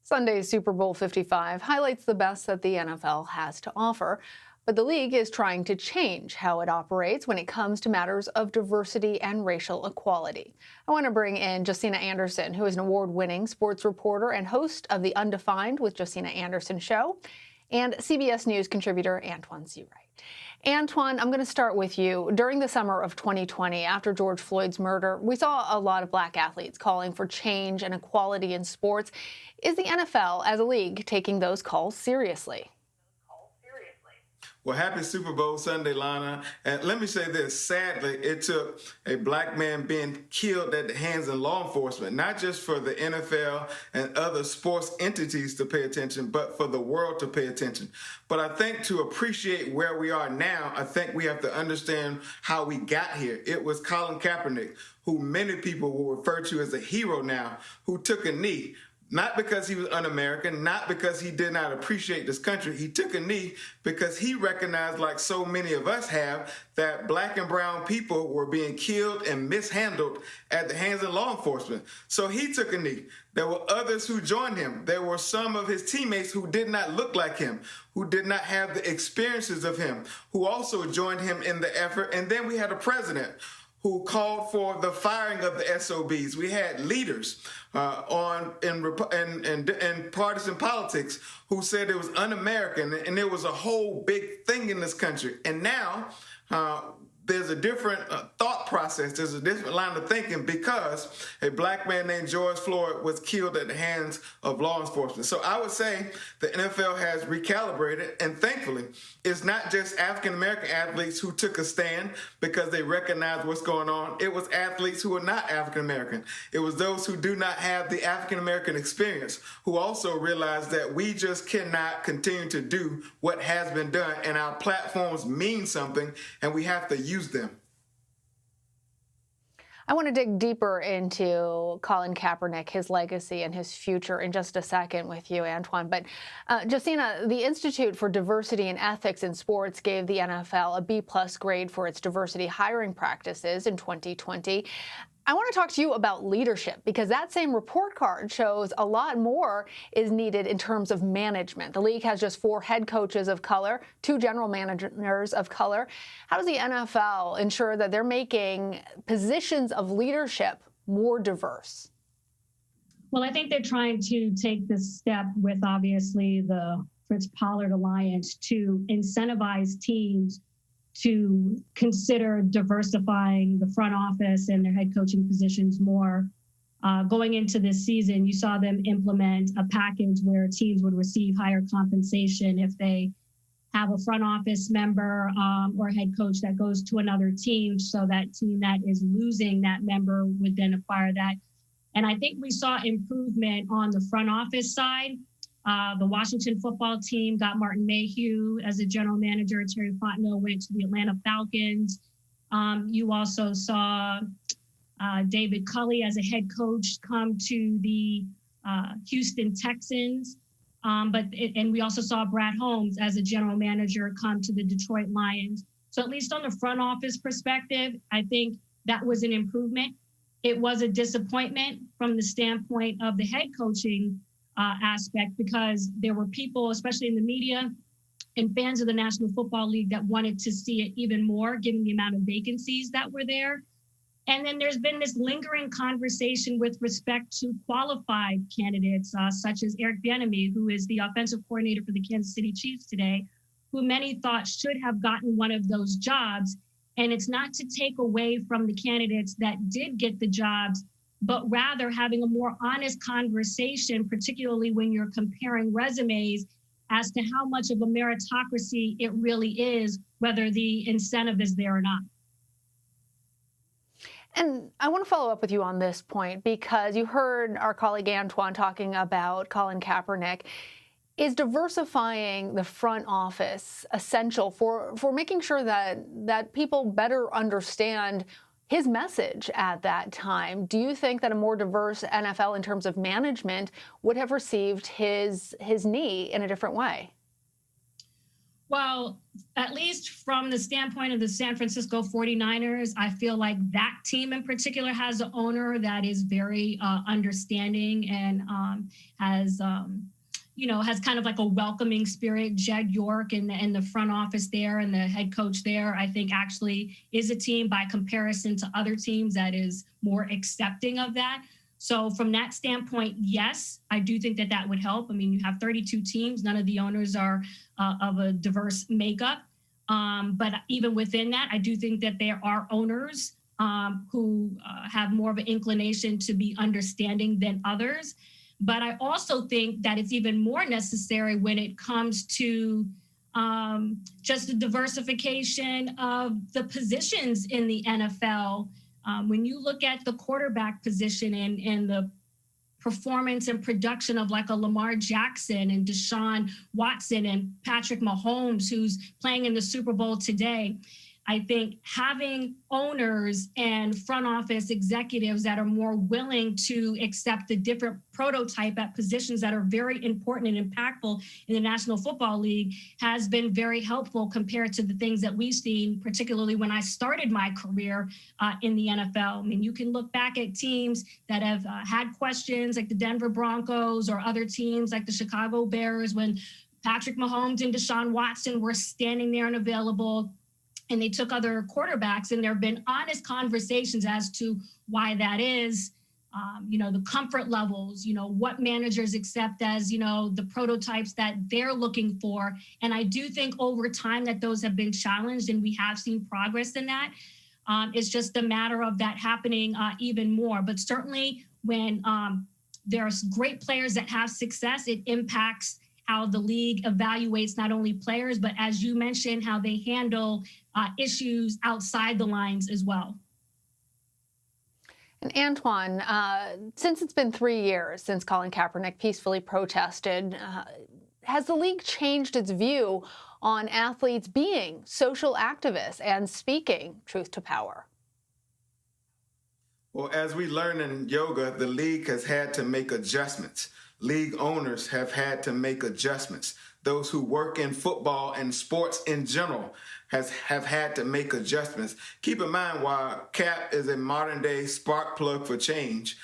Sunday's Super Bowl 55 highlights the best that the NFL has to offer, but the league is trying to change how it operates when it comes to matters of diversity and racial equality. I want to bring in Josina Anderson, who is an award-winning sports reporter and host of the Undefined with Josina Anderson Show, and CBS News contributor Antjuan Seawright. Antjuan, I'm going to start with you. During the summer of 2020, after George Floyd's murder, we saw a lot of black athletes calling for change and equality in sports. Is the NFL, as a league, taking those calls seriously? Well, happy Super Bowl Sunday, Lana. And let me say this, sadly, it took a black man being killed at the hands of law enforcement, not just for the NFL and other sports entities to pay attention, but for the world to pay attention. But I think to appreciate where we are now, I think we have to understand how we got here. It was Colin Kaepernick, who many people will refer to as a hero now, who took a knee. Not because he was un-American, not because he did not appreciate this country. He took a knee because he recognized, like so many of us have, that black and brown people were being killed and mishandled at the hands of law enforcement. So he took a knee. There were others who joined him. There were some of his teammates who did not look like him, who did not have the experiences of him, who also joined him in the effort. And then we had a president who called for the firing of the SOBs. We had leaders in partisan politics who said it was un-American, and there was a whole big thing in this country. And now there's a different thought process. There's a different line of thinking because a black man named George Floyd was killed at the hands of law enforcement. So I would say the NFL has recalibrated, and thankfully, it's not just African-American athletes who took a stand because they recognized what's going on. It was athletes who are not African-American. It was those who do not have the African-American experience who also realized that we just cannot continue to do what has been done, and our platforms mean something, and we have to use them. I want to dig deeper into Colin Kaepernick, his legacy and his future in just a second with you, Antjuan. But Josina, the Institute for Diversity and Ethics in Sports gave the NFL a B+ grade for its diversity hiring practices in 2020. I want to talk to you about leadership, because that same report card shows a lot more is needed in terms of management. The league has just 4 head coaches of color, 2 general managers of color. How does the NFL ensure that they're making positions of leadership more diverse? Well, I think they're trying to take this step with, obviously, the Fritz Pollard Alliance to incentivize teams to consider diversifying the front office and their head coaching positions more. Going into this season, you saw them implement a package where teams would receive higher compensation if they have a front office member or head coach that goes to another team, so that team that is losing that member would then acquire that. And I think we saw improvement on the front office side. The Washington football team got Martin Mayhew as a general manager. Terry Fontenot went to the Atlanta Falcons. You also saw David Culley as a head coach come to the Houston Texans. And we also saw Brad Holmes as a general manager come to the Detroit Lions. So at least on the front office perspective, I think that was an improvement. It was a disappointment from the standpoint of the head coaching aspect, because there were people, especially in the media and fans of the National Football League, that wanted to see it even more, given the amount of vacancies that were there. And then there's been this lingering conversation with respect to qualified candidates, such as Eric Bieniemy, who is the offensive coordinator for the Kansas City Chiefs today, who many thought should have gotten one of those jobs. And it's not to take away from the candidates that did get the jobs, but rather having a more honest conversation, particularly when you're comparing resumes, as to how much of a meritocracy it really is, whether the incentive is there or not. And I want to follow up with you on this point, because you heard our colleague Antjuan talking about Colin Kaepernick. Is diversifying the front office essential for making sure that people better understand his message at that time? Do you think that a more diverse NFL in terms of management would have received his knee in a different way? Well, at least from the standpoint of the San Francisco 49ers, I feel like that team in particular has an owner that is very understanding and has kind of like a welcoming spirit. Jed York and the front office there and the head coach there, I think actually is a team by comparison to other teams that is more accepting of that. So from that standpoint, yes, I do think that that would help. I mean, you have 32 teams. None of the owners are of a diverse makeup. But even within that, I do think that there are owners who have more of an inclination to be understanding than others. But I also think that it's even more necessary when it comes to just the diversification of the positions in the NFL. When you look at the quarterback position and the performance and production of like a Lamar Jackson and Deshaun Watson and Patrick Mahomes, who's playing in the Super Bowl today, I think having owners and front office executives that are more willing to accept the different prototype at positions that are very important and impactful in the National Football League has been very helpful compared to the things that we've seen, particularly when I started my career in the NFL. I mean, you can look back at teams that have had questions like the Denver Broncos or other teams like the Chicago Bears when Patrick Mahomes and Deshaun Watson were standing there and available, and they took other quarterbacks, and there have been honest conversations as to why that is, the comfort levels, what managers accept as, the prototypes that they're looking for. And I do think over time that those have been challenged, and we have seen progress in that. It's just a matter of that happening even more. But certainly when there's great players that have success, it impacts how the league evaluates not only players, but as you mentioned, how they handle issues outside the lines as well. And Antjuan, since it's been 3 years since Colin Kaepernick peacefully protested, has the league changed its view on athletes being social activists and speaking truth to power? Well, as we learn in yoga, the league has had to make adjustments. League owners have had to make adjustments. Those who work in football and sports in general have had to make adjustments. Keep in mind, while Cap is a modern-day spark plug for change,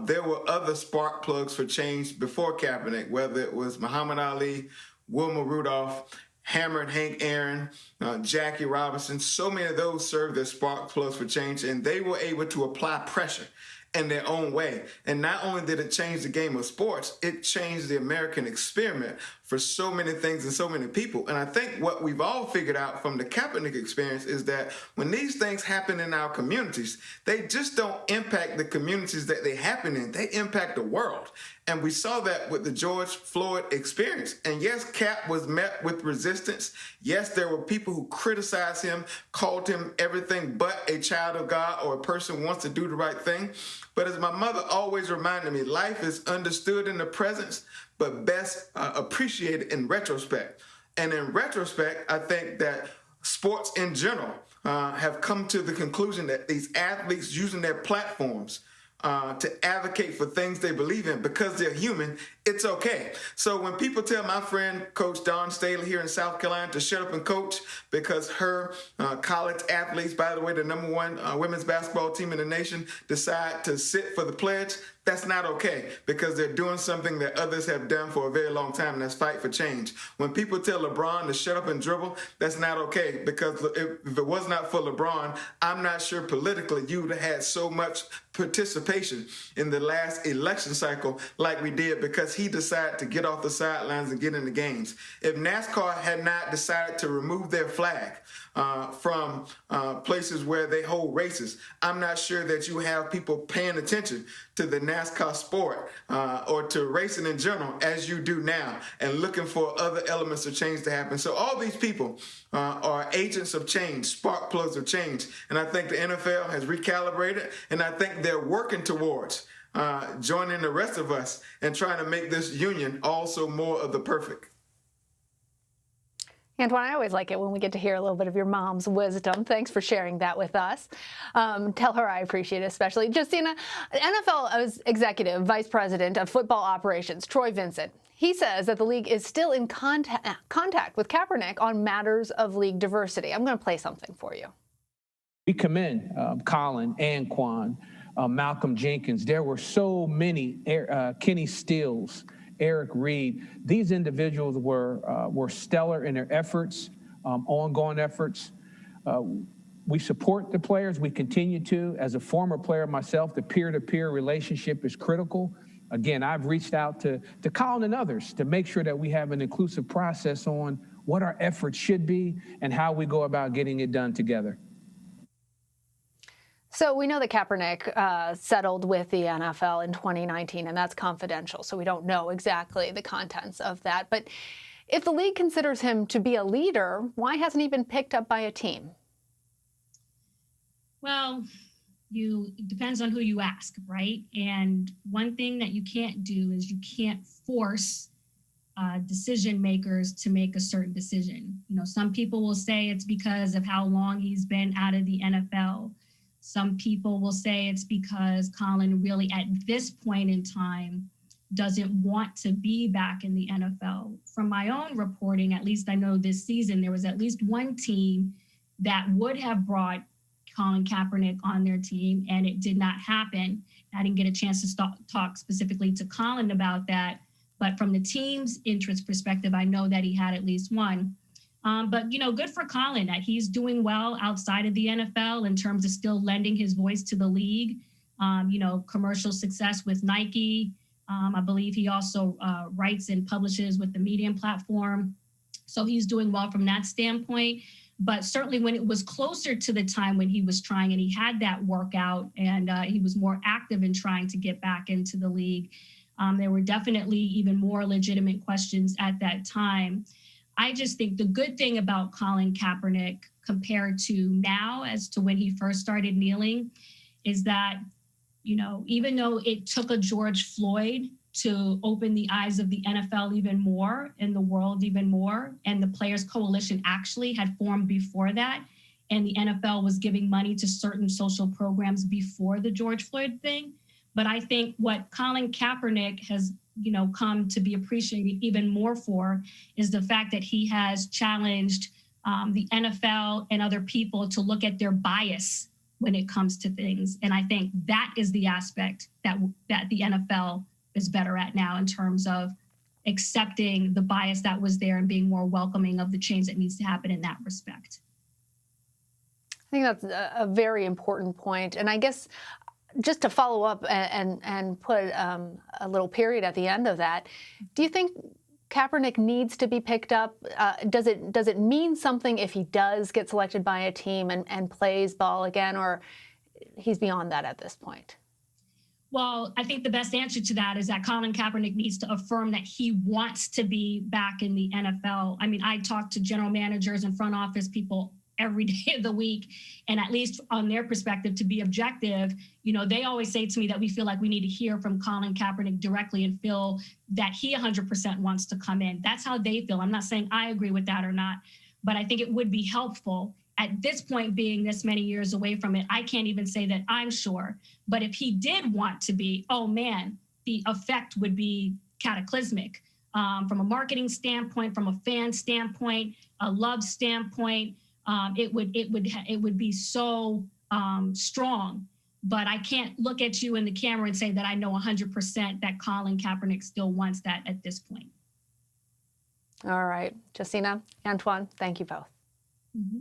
there were other spark plugs for change before Kaepernick, whether it was Muhammad Ali, Wilma Rudolph, Hammered Hank Aaron, Jackie Robinson. So many of those served as spark plugs for change, and they were able to apply pressure in their own way. And not only did it change the game of sports, it changed the American experiment for so many things and so many people. And I think what we've all figured out from the Kaepernick experience is that when these things happen in our communities, they just don't impact the communities that they happen in. They impact the world. And we saw that with the George Floyd experience. And yes, Cap was met with resistance. Yes, there were people who criticized him, called him everything but a child of God or a person who wants to do the right thing. But as my mother always reminded me, life is understood in the present, but best appreciated in retrospect. And in retrospect, I think that sports in general have come to the conclusion that these athletes using their platforms to advocate for things they believe in because they're human, it's okay. So when people tell my friend, Coach Dawn Staley here in South Carolina, to shut up and coach because her college athletes, by the way, the #1 women's basketball team in the nation, decide to sit for the pledge, that's not okay because they're doing something that others have done for a very long time, and that's fight for change. When people tell LeBron to shut up and dribble, that's not okay because if it was not for LeBron, I'm not sure politically you would have had so much participation in the last election cycle like we did because he decided to get off the sidelines and get in the games. If NASCAR had not decided to remove their flag from places where they hold races, I'm not sure that you have people paying attention to the NASCAR sport or to racing in general as you do now and looking for other elements of change to happen. So all these people are agents of change, spark plugs of change. And I think the NFL has recalibrated, and I think they're working towards joining the rest of us and trying to make this union also more of the perfect. Antjuan, I always like it when we get to hear a little bit of your mom's wisdom. Thanks for sharing that with us. Tell her I appreciate it, especially. Josina, NFL Executive Vice President of Football Operations, Troy Vincent, he says that the league is still in contact with Kaepernick on matters of league diversity. I'm going to play something for you. We commend Colin, Antjuan, Malcolm Jenkins. There were so many, Kenny Stills, Eric Reed. These individuals were stellar in their efforts, ongoing efforts. We support the players. We continue to. As a former player myself, the peer-to-peer relationship is critical. Again, I've reached out to Colin and others to make sure that we have an inclusive process on what our efforts should be and how we go about getting it done together. So we know that Kaepernick settled with the NFL in 2019, and that's confidential, so we don't know exactly the contents of that. But if the league considers him to be a leader, why hasn't he been picked up by a team? Well, it depends on who you ask, right? And one thing that you can't do is you can't force decision makers to make a certain decision. You know, some people will say it's because of how long he's been out of the NFL. Some people will say it's because Colin really, at this point in time, doesn't want to be back in the NFL. From my own reporting, at least I know this season, there was at least one team that would have brought Colin Kaepernick on their team, and it did not happen. I didn't get a chance to talk specifically to Colin about that, but from the team's interest perspective, I know that he had at least one. But, you know, good for Colin that he's doing well outside of the NFL in terms of still lending his voice to the league. You know, commercial success with Nike. I believe he also writes and publishes with the Medium platform. So he's doing well from that standpoint. But certainly when it was closer to the time when he was trying and he had that workout and he was more active in trying to get back into the league, there were definitely even more legitimate questions at that time. I just think the good thing about Colin Kaepernick compared to now as to when he first started kneeling is that, you know, even though it took a George Floyd to open the eyes of the NFL even more and the world even more, and the Players Coalition actually had formed before that, and the NFL was giving money to certain social programs before the George Floyd thing. But I think what Colin Kaepernick has, you know, come to be appreciated even more for is the fact that he has challenged the NFL and other people to look at their bias when it comes to things. And I think that is the aspect that the NFL is better at now in terms of accepting the bias that was there and being more welcoming of the change that needs to happen in that respect. I think that's a very important point. And I guess just to follow up and put a little period at the end of that, do you think Kaepernick needs to be picked up? Does it mean something if he does get selected by a team and plays ball again, or he's beyond that at this point? Well, I think the best answer to that is that Colin Kaepernick needs to affirm that he wants to be back in the NFL. I mean, I talk to general managers and front office people every day of the week, and at least on their perspective, to be objective, you know, they always say to me that we feel like we need to hear from Colin Kaepernick directly and feel that he 100% wants to come in. That's how they feel. I'm not saying I agree with that or not, but I think it would be helpful. At this point, being this many years away from it, I can't even say that I'm sure. But if he did want to be, oh man, the effect would be cataclysmic from a marketing standpoint, from a fan standpoint, a love standpoint. It would be so strong. But I can't look at you in the camera and say that I know 100% that Colin Kaepernick still wants that at this point. All right, Josina, Antjuan, thank you both. Mm-hmm.